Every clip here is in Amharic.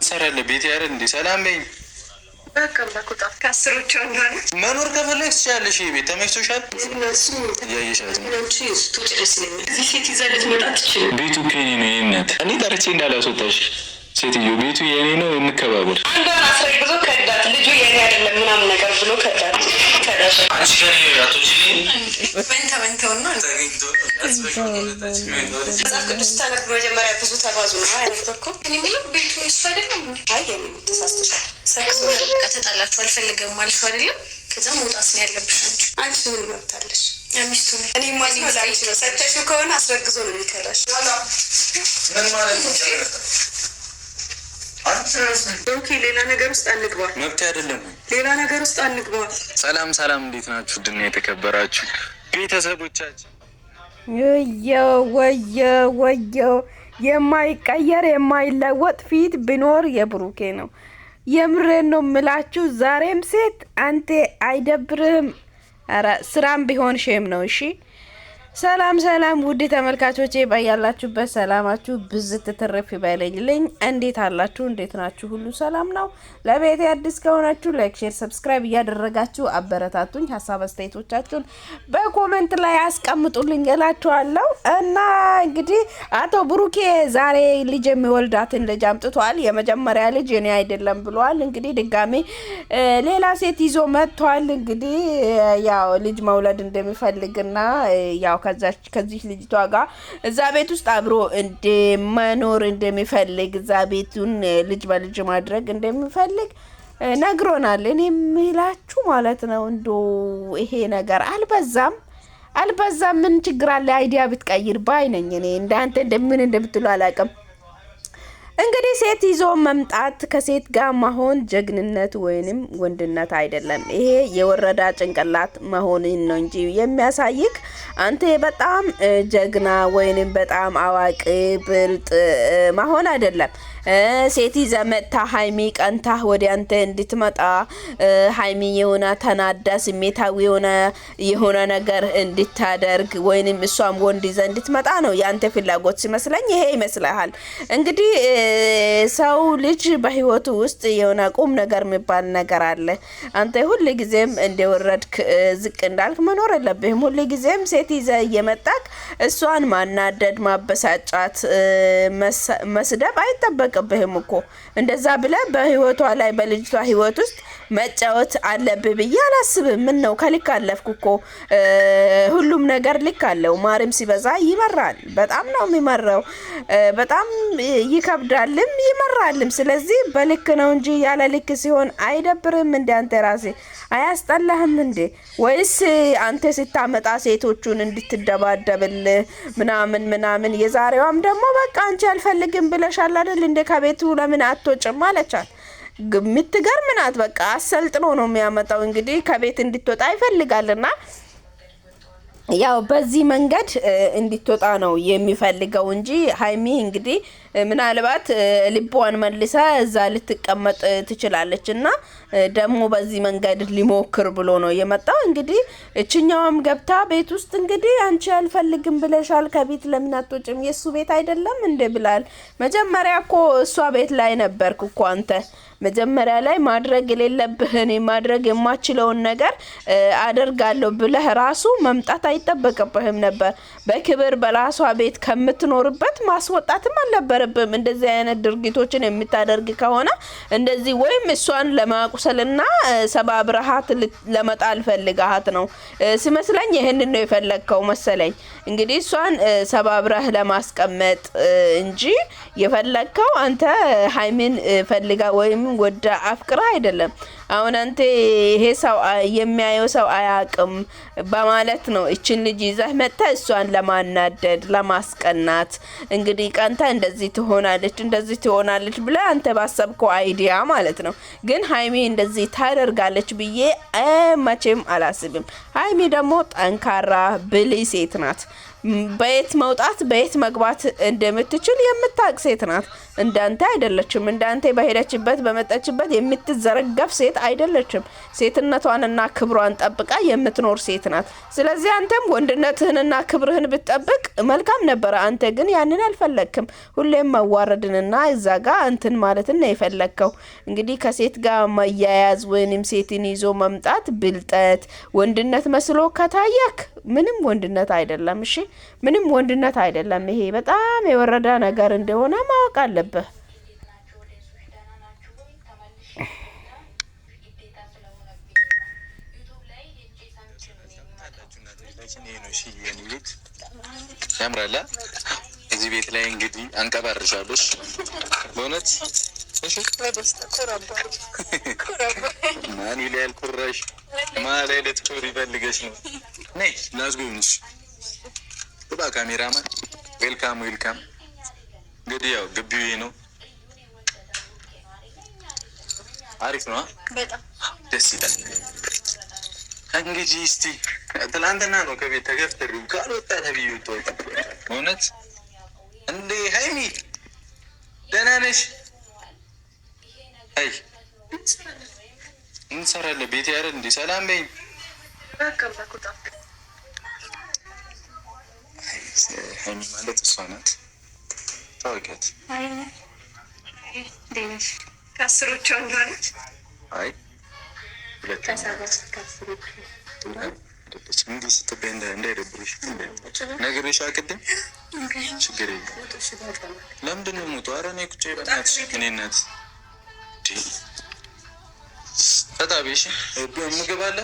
ሰራለ ቤት ያረን እንዴ ሰላም በይ በቃ ከአስሮቹ አንዷ ነው። መኖር ከፈለግሽ ትችያለሽ። ቤት ተመችቶሻል? ያየሻት ቤቱ ከኔ ነው የእናት እኔ ጠርቼ እንዳላስወጣሽ ሴትዮ ቤቱ የኔ ነው እንከባበር። አንዷን አስረግዞ ከዳት ልጁ የኔ አይደለም ምናምን ነገር ብሎ ከዳት። አንቺ ከኔ አትወጪልኝ መጽሐፍ ቅዱስ ታነብ መጀመሪያ ብዙ ተጓዙ ነው አይነበርኩ እኔ የሚለው ቤቱ እሱ አይደለም። አይ ተሳስተሻል። ሰክሶ ከተጣላችሁ አልፈልገም ማለት አይደለም። ከዛ መውጣት ነው ያለብሽ። አንቺ ምን መብታለሽ? ሚስቱ ነው እኔ ማለት ነው። ሰተሽው ከሆነ አስረግዞ ነው የሚከዳሽ። ምን ማለት ነው? ኦኬ ሌላ ነገር ውስጥ አንግባ። መብት አይደለም። ሌላ ነገር ውስጥ አንግባ። ሰላም ሰላም፣ እንዴት ናችሁ? ድና የተከበራችሁ ቤተሰቦቻችን ወየው የማይቀየር የማይለወጥ ፊት ቢኖር የብሩኬ ነው። የምሬን ነው ምላችሁ። ዛሬም ሴት አንተ አይደብርህም? ኧረ ስራም ቢሆን ሼም ነው። እሺ ሰላም ሰላም ውድ ተመልካቾቼ ባያላችሁበት ሰላማችሁ ብዝት ትርፍ ይበልልኝ። እንዴት አላችሁ? እንዴት ናችሁ? ሁሉ ሰላም ነው? ለቤቴ አዲስ ከሆናችሁ ላይክ፣ ሼር፣ ሰብስክራይብ እያደረጋችሁ አበረታቱኝ። ሀሳብ አስተያየቶቻችሁን በኮሜንት ላይ አስቀምጡልኝ እላችኋለሁ። እና እንግዲህ አቶ ብሩኬ ዛሬ ልጅ የሚወልዳትን ልጅ አምጥቷል። የመጀመሪያ ልጅ እኔ አይደለም ብሏል። እንግዲህ ድጋሜ ሌላ ሴት ይዞ መጥቷል። እንግዲህ ያው ልጅ መውለድ እንደሚፈልግና ያው ከዚህ ልጅቷ ጋር እዛ ቤት ውስጥ አብሮ እንደመኖር እንደሚፈልግ እዛ ቤቱን ልጅ በልጅ ማድረግ እንደሚፈልግ ነግሮናል። እኔ የምላችሁ ማለት ነው እንዶ ይሄ ነገር አልበዛም? ምን ችግር አለ? አይዲያ ብትቀይር ባይ ነኝ እኔ። እንዳንተ እንደምን እንደምትሉ አላውቅም። እንግዲህ ሴት ይዞ መምጣት ከሴት ጋር መሆን ጀግንነት ወይንም ወንድነት አይደለም። ይሄ የወረዳ ጭንቅላት መሆንን ነው እንጂ የሚያሳይክ አንተ በጣም ጀግና ወይንም በጣም አዋቂ ብልጥ መሆን አይደለም። ሴት ይዘህ መጥታ ሀይሚ ቀንታ ወደ አንተ እንድትመጣ ሀይሚ የሆነ ተናዳ ስሜታዊ የሆነ ነገር እንድታደርግ ወይንም እሷም ወንድ ይዘህ እንድትመጣ ነው ያንተ ፍላጎት ሲመስለኝ። ይሄ ይመስልሃል? እንግዲህ ሰው ልጅ በህይወቱ ውስጥ የሆነ ቁም ነገር የሚባል ነገር አለ። አንተ ሁሉ ጊዜም እንደወረድክ ዝቅ እንዳልክ መኖር የለብህም። ሁሉ ጊዜም ሴት ይዘህ እየመጣክ እሷን ማናደድ፣ ማበሳጫት፣ መስደብ አይጠበቅብህም እኮ። እንደዛ ብለህ በህይወቷ ላይ በልጅቷ ህይወት ውስጥ መጫወት አለብህ ብዬ አላስብም። ምን ነው ከልክ አለፍኩ እኮ። ሁሉም ነገር ልክ አለው። ማርም ሲበዛ ይመራል። በጣም ነው የሚመራው። በጣም ይከብዳልም ይመራልም። ስለዚህ በልክ ነው እንጂ ያለ ልክ ሲሆን አይደብርም? እንደ አንተ ራሴ አያስጠላህም እንዴ? ወይስ አንተ ስታመጣ ሴቶቹን እንድትደባደብል ምናምን የዛሬዋም ደግሞ በቃ አንቺ አልፈልግም ብለሻል አይደል? እንደ ከቤቱ ለምን አትወጭም አለቻት። ምትገርም ናት። በቃ አሰልጥኖ ነው የሚያመጣው። እንግዲህ ከቤት እንድትወጣ ይፈልጋልና ያው በዚህ መንገድ እንድትወጣ ነው የሚፈልገው እንጂ ሀይሚ እንግዲህ ምናልባት ልቧን መልሳ እዛ ልትቀመጥ ትችላለች እና ደግሞ በዚህ መንገድ ሊሞክር ብሎ ነው የመጣው። እንግዲህ እችኛውም ገብታ ቤት ውስጥ እንግዲህ አንቺ አልፈልግም ብለሻል፣ ከቤት ለምን አትወጭም? የሱ ቤት አይደለም እንደ ብላል። መጀመሪያ እኮ እሷ ቤት ላይ ነበርክ እኮ አንተ። መጀመሪያ ላይ ማድረግ የሌለብህን ማድረግ የማችለውን ነገር አደርጋለሁ ብለህ ራሱ መምጣት አይጠበቅብህም ነበር። በክብር በራሷ ቤት ከምትኖርበት ማስወጣትም አልነበረብህም። እንደዚህ አይነት ድርጊቶችን የምታደርግ ከሆነ እንደዚህ ወይም እሷን ለማቁሰልና ሰባብረሃት ለመጣል ፈልጋሃት ነው ሲመስለኝ። ይሄንን ነው የፈለግከው መሰለኝ። እንግዲህ እሷን ሰባብረህ ለማስቀመጥ እንጂ የፈለግከው አንተ ሀይሚን ፈልጋ ወይም ወደ አፍቅራ አይደለም። አሁን አንተ ይሄ ሰው የሚያየው ሰው አያቅም በማለት ነው እችን ልጅ ይዘህ መጥተህ እሷን ለማናደድ ለማስቀናት እንግዲህ ቀንታ እንደዚህ ትሆናለች ብለህ አንተ ባሰብከው አይዲያ ማለት ነው። ግን ሀይሚ እንደዚህ ታደርጋለች ብዬ መቼም አላስብም። ሀይሚ ደግሞ ጠንካራ ብልህ ሴት ናት። በየት መውጣት በየት መግባት እንደምትችል የምታውቅ ሴት ናት። እንዳንተ አይደለችም። እንዳንተ በሄደችበት በመጣችበት የምትዘረገፍ ሴት አይደለችም። ሴትነቷንና ክብሯን ጠብቃ የምትኖር ሴት ናት። ስለዚህ አንተም ወንድነትህንና ክብርህን ብትጠብቅ መልካም ነበረ። አንተ ግን ያንን አልፈለግክም። ሁሌም መዋረድንና እዛ ጋር እንትን ማለትን ነው የፈለግከው። እንግዲህ ከሴት ጋር መያያዝ ወይንም ሴትን ይዞ መምጣት ብልጠት ወንድነት መስሎ ከታየክ ምንም ወንድነት አይደለም። እሺ ምንም ወንድነት አይደለም። ይሄ በጣም የወረዳ ነገር እንደሆነ ማወቅ አለብህ። ያምራላ እዚህ ቤት ላይ እንግዲህ አንቀባርሻለሽ በእውነት እሺ ማን ይላል ኩራሽ ማለት ቶሪ ፈልገሽ ነው ነይ ላስጎብኝሽ በቃ ካሜራማን ዌልካም እንግዲህ ያው ግቢው ይሄ ነው አሪፍ ነው በጣም ደስ ይላል እንግዲህ እስቲ ትላንትና ነው ከቤት ተገፍተሪው ካልወጣ ተብዬ ወጣ እውነት እንዴ ሃይሚ ደህና ነሽ አይ እንሰራለን ቤት ያረ እንዴ ሰላም በይኝ ሃይሚ ማለት እሷ ናት ታውቂያት ከአስሮቹ አንዷ ነች አይ ሁለተኛ እንዲህ ስትበይ እንዳይደብርሽ ነግሬሽ አቅድም ችግር የለም ለምንድን ነው የምወጣው ኧረ እኔ ቁጭ በእናትሽ እኔ እናት ፈጣቤሽ ምግብ አለ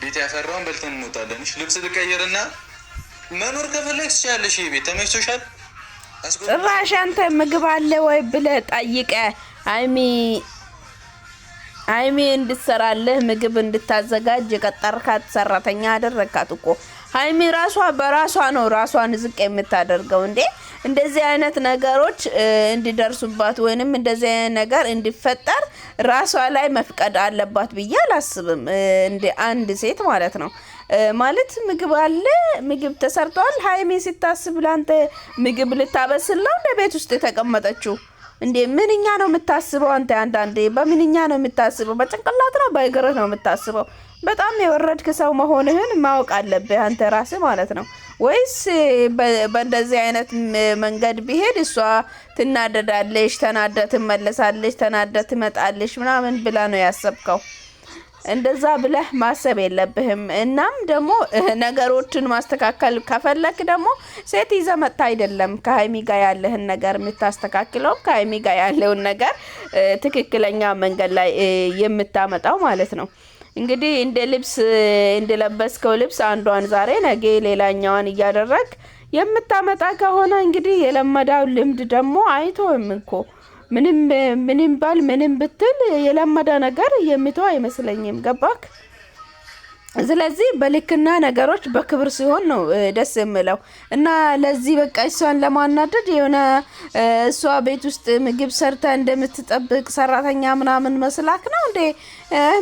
ቤት ያፈራውን በልተን እንወጣለን ልብስ ልቀይርና መኖር ከፈለግሽ ትችያለሽ ይሄ ቤት ተመችቶሻል ጭራሽ አንተ ምግብ አለ ወይ ብለህ ጠይቀህ ሃይሚ እንድትሰራልህ ምግብ እንድታዘጋጅ የቀጠርካት ሰራተኛ አደረካት እኮ ሃይሚ ራሷ በራሷ ነው ራሷን ዝቅ የምታደርገው እንዴ እንደዚህ አይነት ነገሮች እንዲደርሱባት ወይንም እንደዚህ አይነት ነገር እንዲፈጠር ራሷ ላይ መፍቀድ አለባት ብዬ አላስብም እንደ አንድ ሴት ማለት ነው ማለት ምግብ አለ ምግብ ተሰርቷል ሃይሚ ሲታስብ ላንተ ምግብ ልታበስል ነው እንደ ቤት ውስጥ የተቀመጠችው እንዴ ምንኛ ነው የምታስበው አንተ አንዳንዴ በምንኛ ነው የምታስበው በጭንቅላት ነው በእግርህ ነው የምታስበው በጣም የወረድክ ሰው መሆንህን ማወቅ አለብህ አንተ ራስህ ማለት ነው ወይስ በእንደዚህ አይነት መንገድ ቢሄድ እሷ ትናደዳለች ተናዳ ትመለሳለች ተናዳ ትመጣለች ምናምን ብላ ነው ያሰብከው እንደዛ ብለህ ማሰብ የለብህም እናም ደግሞ ነገሮችን ማስተካከል ከፈለክ ደግሞ ሴት ይዘህ መጣ አይደለም ከሃይሚ ጋር ያለህን ነገር የምታስተካክለው ከሃይሚ ጋር ያለውን ነገር ትክክለኛ መንገድ ላይ የምታመጣው ማለት ነው እንግዲህ እንደ ልብስ እንደለበስከው ልብስ አንዷን ዛሬ ነገ ሌላኛዋን እያደረግ የምታመጣ ከሆነ እንግዲህ የለመዳው ልምድ ደግሞ አይተውም እኮ ምንም ባል ምንም ብትል የለመደ ነገር የሚተው አይመስለኝም ገባክ ስለዚህ በልክና ነገሮች በክብር ሲሆን ነው ደስ የሚለው እና ለዚህ በቃ እሷን ለማናደድ የሆነ እሷ ቤት ውስጥ ምግብ ሰርታ እንደምትጠብቅ ሰራተኛ ምናምን መስላክ ነው እንዴ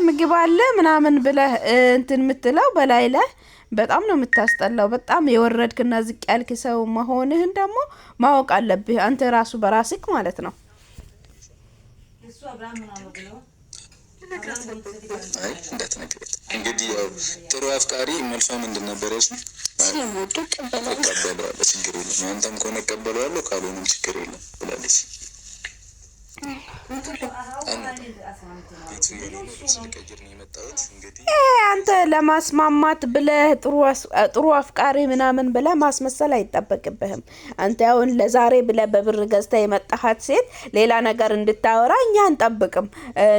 ምግብ አለ ምናምን ብለህ እንትን የምትለው በላይ ላይ በጣም ነው የምታስጠላው በጣም የወረድክና ዝቅ ያልክ ሰው መሆንህን ደግሞ ማወቅ አለብህ አንተ ራሱ በራስክ ማለት ነው አይ እንዳትነግሪያት እንግዲህ ያው ጥሩ አፍቃሪ መልሷ ምንድን ነበረች ስለምወዱ እቀበለዋለሁ ችግር የለም አንተም ከሆነ እቀበለዋለሁ ካልሆነም ችግር የለም ብላለች አንተ ለማስማማት ብለህ ጥሩ አፍቃሪ ምናምን ብለህ ማስመሰል አይጠበቅብህም አንተ አሁን ለዛሬ ብለህ በብር ገዝተህ የመጣሃት ሴት ሌላ ነገር እንድታወራ እኛ አንጠብቅም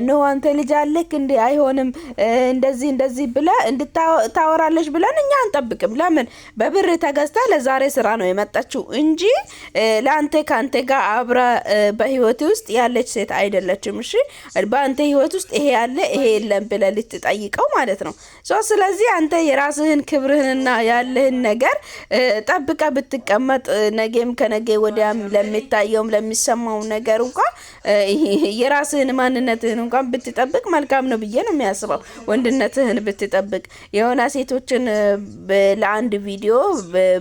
ነው አንተ ልጅ አለክ እንዴ አይሆንም እንደዚህ ብለህ እንድታወራለሽ ብለን እኛ አንጠብቅም ለምን በብር ተገዝታ ለዛሬ ስራ ነው የመጣችው እንጂ ለአንተ ካንተ ጋር አብራ በህይወት ውስጥ ያለች ሴት አይደለችም። እሺ በአንተ ህይወት ውስጥ ይሄ ያለ ይሄ የለም ብለህ ልትጠይቀው ማለት ነው። ስለዚህ አንተ የራስህን ክብርህንና ያለህን ነገር ጠብቀ ብትቀመጥ ነገም ከነገ ወዲያም ለሚታየውም ለሚሰማው ነገር እንኳን የራስህን ማንነትህን እንኳን ብትጠብቅ መልካም ነው ብዬ ነው የሚያስበው። ወንድነትህን ብትጠብቅ የሆነ ሴቶችን ለአንድ ቪዲዮ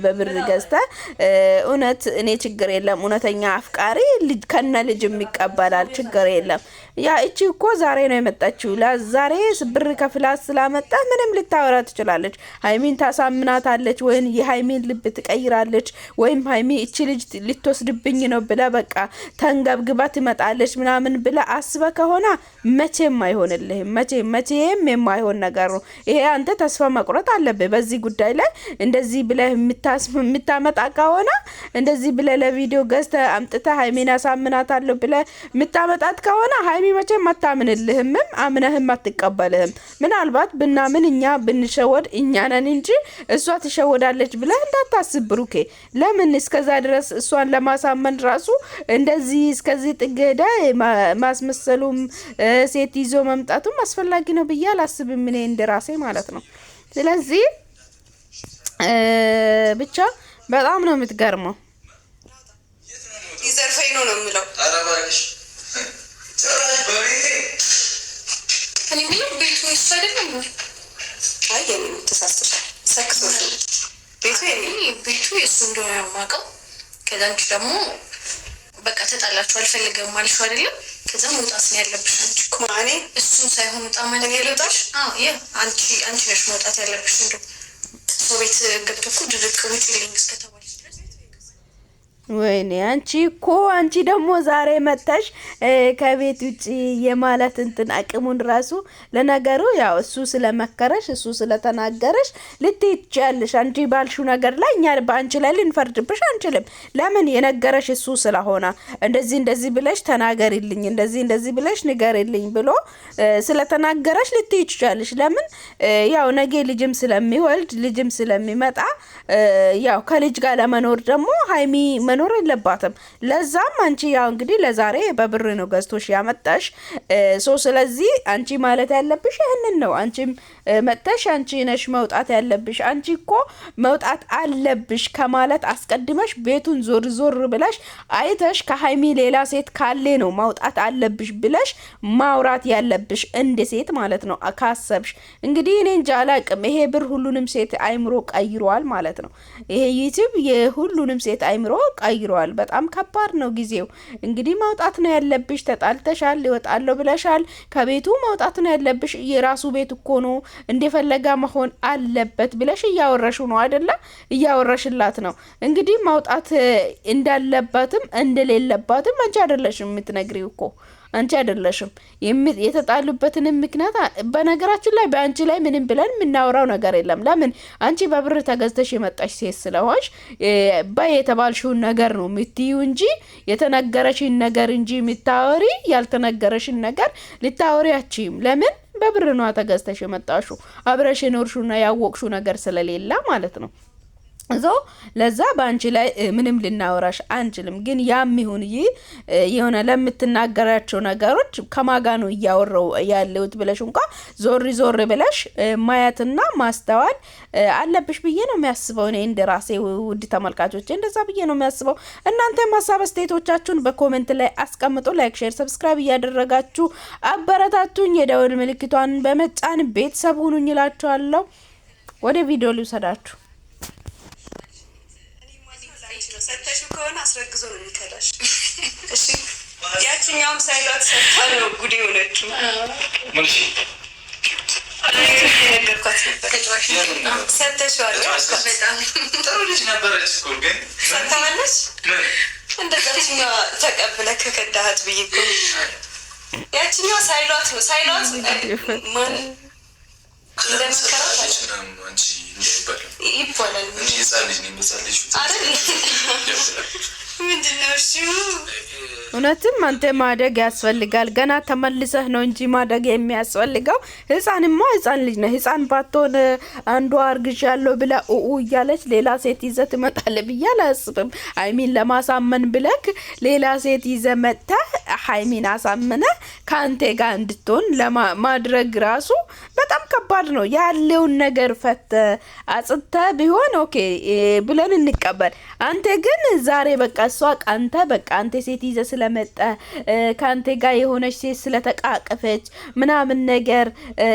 በብር ገዝተ እውነት እኔ ችግር የለም እውነተኛ አፍቃሪ ከነ ልጅም ይቀበላል ችግር የለም። ያ እቺ እኮ ዛሬ ነው የመጣችው። ዛሬ ብር ከፍላ ስላመጣ ምንም ልታወራ ትችላለች። ሀይሚን ታሳምናታለች ወይም የሀይሚን ልብ ትቀይራለች ወይም ሀይሚ እቺ ልጅ ልትወስድብኝ ነው ብላ በቃ ተንገብግባ ትመጣለች ምናምን ብላ አስበ ከሆነ መቼም አይሆንልህም። መቼም የማይሆን ነገር ነው ይሄ። አንተ ተስፋ መቁረጥ አለብህ በዚህ ጉዳይ ላይ። እንደዚህ ብለህ የምታመጣ ከሆነ እንደዚህ ብለህ ለቪዲዮ ገዝተህ አምጥተህ ሀይሚን አሳምናታለሁ ብለህ የምታመጣት ከሆነ ሀይሚ መቼም አታምንልህም፣ አምነህም አትቀበልህም። ምናልባት ብናምን እኛ ብንሸወድ እኛ ነን እንጂ እሷ ትሸወዳለች ብለህ እንዳታስብ ብሩኬ። ለምን እስከዛ ድረስ እሷን ለማሳመን ራሱ እንደዚህ እስከዚህ ጥግ ሄደ ማስመሰሉም ሴት ይዞ መምጣቱም አስፈላጊ ነው ብዬ አላስብም እኔ እንደራሴ ማለት ነው። ስለዚህ ብቻ በጣም ነው የምትገርመው። ይዘርፈኝ ነው የሚለው እኔ ምንም ቤቱ እሱ አይደለም። አይ የኔ ነው ተሳስተሻል። ሰክሶ ቤቱ ቤቱ የእሱ እንደሆነ የማውቀው። ከዛ አንቺ ደግሞ በቃ ተጣላችሁ አልፈልግም ማለሽው አይደለም። ከዛ መውጣት ነው ያለብሽ አንቺ እኮ ማኔ እሱን ሳይሆን ወጣ ማለት ያለብሽ አንቺ ነሽ መውጣት ያለብሽ። እንደው ሰው ቤት ገብቶ እኮ ድርቅ ውጪልኝ እስከተባለች ድረስ ወይኔ አንቺ ደግሞ ዛሬ መጣሽ ከቤት ውጪ የማለት እንትን አቅሙን ራሱ ለነገሩ ያው እሱ ስለመከረሽ እሱ ስለተናገረሽ ልትይቻለሽ። አንቺ ባልሽው ነገር ላይ እኛ በአንቺ ላይ ልንፈርድብሽ አንችልም። ለምን የነገረሽ እሱ ስለሆነ እንደዚህ ብለሽ ተናገሪልኝ እንደዚህ ብለሽ ንገሪልኝ ብሎ ስለተናገረሽ ልትይቻለሽ። ለምን ያው ነገ ልጅም ስለሚወልድ ልጅም ስለሚመጣ ያው ከልጅ ጋር ለመኖር ደግሞ ሀይሚ መኖር የለባትም። ለዛም አንቺ ያው እንግዲህ ለዛሬ በብር ነው ገዝቶሽ ያመጣሽ። ስለዚህ አንቺ ማለት ያለብሽ ይሄንን ነው። አንቺም መጥተሽ አንቺ ነሽ መውጣት ያለብሽ። አንቺ እኮ መውጣት አለብሽ ከማለት አስቀድመሽ ቤቱን ዞር ብለሽ አይተሽ ከሀይሚ ሌላ ሴት ካለ ነው መውጣት አለብሽ ብለሽ ማውራት ያለብሽ እንደ ሴት ማለት ነው። ካሰብሽ እንግዲህ እኔ እንጃ አላቅም። ይሄ ብር ሁሉንም ሴት አይምሮ ቀይሯል ማለት ነው። ይሄ ዩቲዩብ የሁሉንም ሴት አይምሮ ቀይሯል። በጣም ከባድ ነው ጊዜው። እንግዲህ መውጣት ነው ያለብሽ። ተጣልተሻል፣ ይወጣለሁ ብለሻል። ከቤቱ መውጣት ነው ያለብሽ። የራሱ ቤት እኮ ነው እንደፈለጋ መሆን አለበት ብለሽ እያወረሹ ነው አይደለ? እያወረሽላት ነው። እንግዲህ መውጣት እንዳለባትም እንደሌለባትም አንቺ አይደለሽም የምትነግሪው እኮ አንቺ አይደለሽም። የተጣሉበትን ምክንያት በነገራችን ላይ በአንቺ ላይ ምንም ብለን የምናወራው ነገር የለም። ለምን አንቺ በብር ተገዝተሽ የመጣሽ ሴት ስለሆንሽ የተባልሽውን ነገር ነው የምትዩ እንጂ የተነገረሽን ነገር እንጂ የምታወሪ ያልተነገረሽን ነገር ልታወሪ አትችይም። ለምን በብር ነው ተገዝተሽ የመጣሽው። አብረሽ የኖርሽውና ያወቅሽው ነገር ስለሌላ ማለት ነው። ለዛ ባንቺ ላይ ምንም ልናወራሽ አንችልም። ግን ያም ይሁን የሆነ ለምትናገራቸው ነገሮች ከማጋ ነው እያወራው ያለውት ብለሽ እንኳን ዞር ብለሽ ማየትና ማስተዋል አለብሽ ብዬ ነው የሚያስበው። እኔ እንደራሴ ውድ ተመልካቾች እንደዛ ብዬ ነው የሚያስበው። እናንተ ሀሳብ አስተያየቶቻችሁን በኮሜንት ላይ አስቀምጡ። ላይክ፣ ሼር፣ ሰብስክራይብ እያደረጋችሁ አበረታቱኝ። የደወል ምልክቷን በመጫን ቤተሰብ ሁኑኝ እላችኋለሁ። ወደ ቪዲዮ ልውሰዳችሁ። ሰተሽ ከሆነ አስረግዞ ነው የሚከዳሽ። እሺ ያቺኛውም ሳይሏት ሰታ ነው ጉዴ ሆነችው። ሙልሽ ነገርኳት ነበር። ሰተሽዋል። በጣም ጥሩ ልጅ ነበረች እኮ ግን ሰታለች። እንደዛችኛው ተቀብለ ከከዳሃት ብዬ እኮ ያቺኛው ሳይሏት ነው ማን እውነትም አንተ ማደግ ያስፈልጋል። ገና ተመልሰህ ነው እንጂ ማደግ የሚያስፈልገው። ህፃንማ ህፃን ልጅ ነው። ህፃን ባትሆን አንዷ አርግዣለሁ ብላ እያለች ሌላ ሴት ይዘህ ትመጣለህ ብዬ አላስብም። አይሚን ለማሳመን ብለክ ሌላ ሴት ይዘህ መጥተህ ሀይሚን አሳምነ ከአንተ ጋር እንድትሆን ለማድረግ ራሱ በጣም ከባድ ነው። ያለውን ነገር ፈተ አጽተ ቢሆን ኦኬ ብለን እንቀበል። አንተ ግን ዛሬ በቃ እሷ ቃንተ በቃ አንተ ሴት ይዘ ስለመጣ ከአንተ ጋር የሆነች ሴት ስለተቃቀፈች ምናምን ነገር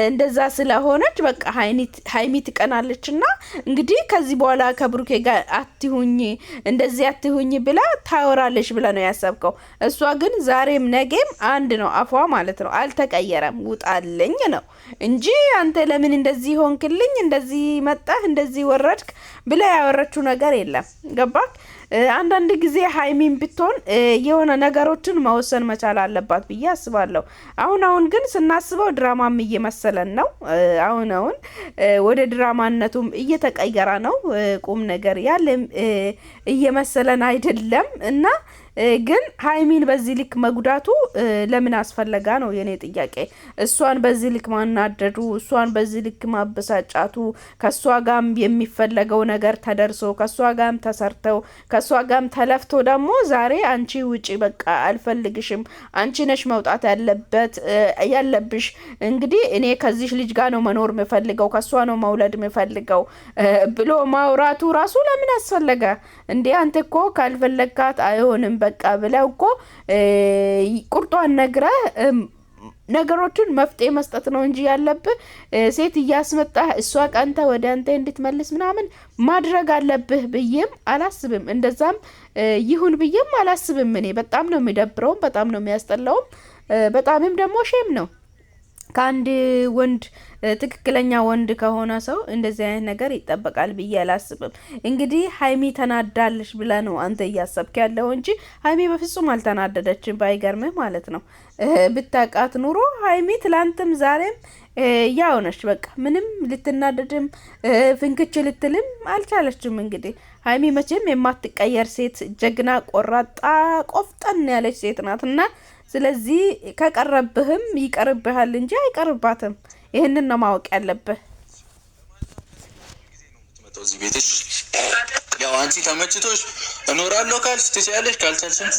እንደዛ ስለሆነች በቃ ሀይሚ ትቀናለች እና እንግዲህ ከዚህ በኋላ ከብሩኬ ጋር አትሁኝ እንደዚህ አትሁኝ ብላ ታወራለች ብለ ነው ያሰብከው። እሷ ግን ዛሬም ነገም አንድ ነው አፏ ማለት ነው፣ አልተቀየረም። ውጣልኝ ነው እንጂ አንተ ለምን እንደዚህ ሆንክልኝ፣ እንደዚህ መጣህ፣ እንደዚህ ወረድክ ብለ ያወረችው ነገር የለም። ገባክ? አንዳንድ ጊዜ ሀይሚን ብትሆን የሆነ ነገሮችን መወሰን መቻል አለባት ብዬ አስባለሁ። አሁን ግን ስናስበው ድራማም እየመሰለን ነው። አሁን ወደ ድራማነቱም እየተቀየረ ነው። ቁም ነገር ያለ እየመሰለን አይደለም እና ግን ሀይሚን በዚህ ልክ መጉዳቱ ለምን አስፈለጋ ነው የኔ ጥያቄ። እሷን በዚህ ልክ ማናደዱ፣ እሷን በዚህ ልክ ማበሳጫቱ፣ ከሷ ጋም የሚፈለገው ነገር ተደርሶ ከሷ ጋም ተሰርተው ከሷ ጋም ተለፍቶ ደግሞ ዛሬ አንቺ ውጪ በቃ አልፈልግሽም፣ አንቺ ነሽ መውጣት ያለብሽ፣ እንግዲህ እኔ ከዚህ ልጅ ጋር ነው መኖር የምፈልገው፣ ከሷ ነው መውለድ የምፈልገው ብሎ ማውራቱ ራሱ ለምን አስፈለገ እንዴ? አንተ እኮ ካልፈለግካት አይሆንም በቃ ብለው እኮ ቁርጧን ነግረህ ነገሮችን መፍትሄ መስጠት ነው እንጂ ያለብህ ሴት እያስመጣህ እሷ ቀንተ ወደ አንተ እንድትመልስ ምናምን ማድረግ አለብህ ብዬም አላስብም። እንደዛም ይሁን ብዬም አላስብም። እኔ በጣም ነው የሚደብረውም፣ በጣም ነው የሚያስጠላውም፣ በጣምም ደግሞ ሼም ነው። ከአንድ ወንድ ትክክለኛ ወንድ ከሆነ ሰው እንደዚህ አይነት ነገር ይጠበቃል ብዬ አላስብም። እንግዲህ ሀይሚ ተናዳለች ብለ ነው አንተ እያሰብክ ያለው እንጂ ሀይሚ በፍጹም አልተናደደችም። ባይገርምህ ማለት ነው። ብታቃት ኑሮ ሀይሚ ትላንትም ዛሬም ያው ነች። በቃ ምንም ልትናደድም ፍንክች ልትልም አልቻለችም። እንግዲህ ሀይሚ መቼም የማትቀየር ሴት፣ ጀግና፣ ቆራጣ፣ ቆፍጠን ያለች ሴት ናት እና ስለዚህ ከቀረብህም ይቀርብሃል እንጂ አይቀርባትም። ይህንን ነው ማወቅ ያለብህ። እዚህ ቤትሽ ያው አንቺ ተመችቶሽ እኖራለሁ ካልሽ ትችያለሽ፣ ካልቻልሽም